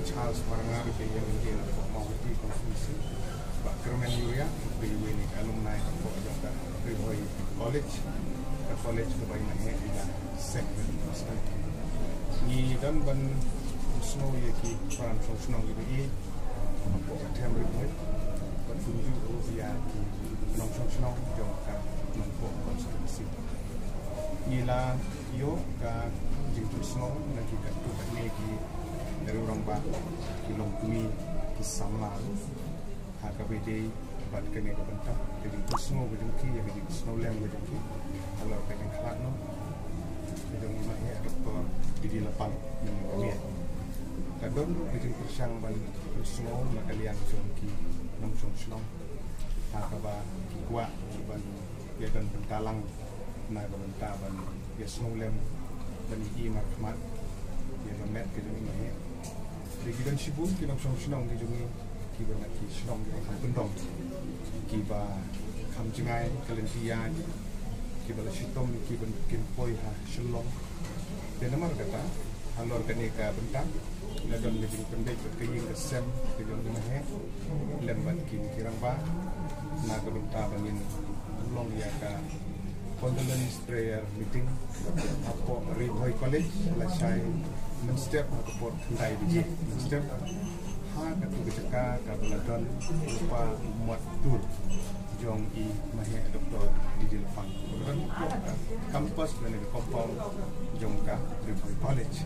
Charles Marangar ke yang ini mau di konstitusi Pak Kermen Yuria di ini alumni của chúng ta từ hồi college ke bayi mana ila second ni dan ban snow ye ki peran snow ini apa tem ribuan ban tunju rupiah ki nong snow jom ka nong konstitusi ila yo ka jingtu snow lagi ka tu ni ki dari orang ba ki long kumi ki samla HKBD bat kene ka banta jadi snow bejungki ya jadi snow lem bejungki kalau pengen kelat no bejung imahnya doktor di lapan yang kami kadon bejung persang ban snow makalian jungki nong snow HKBA ki kuat ban ya dan bentalang na benta ban ya snow lem ban i markmat ya met ke jung imahnya di gidan sibuk ki nong snow di jungi kiba nak ki shnong ki kam pendong kiba kam jingai kalentian kiba la shitom ki ben kin poi ha shlong de namar kata alor kane ka bentang la don le bin pendek ke yin ke sem ke don de he lembat ki kirang ba na ka benta bangin long ya ka condolence prayer meeting apo Rivoy College la sai men step apo thai biji step katu keceka kabeladon lupa muat tur jong i mahia doktor di Jilfang kampus dan compound jong ka Rivoy College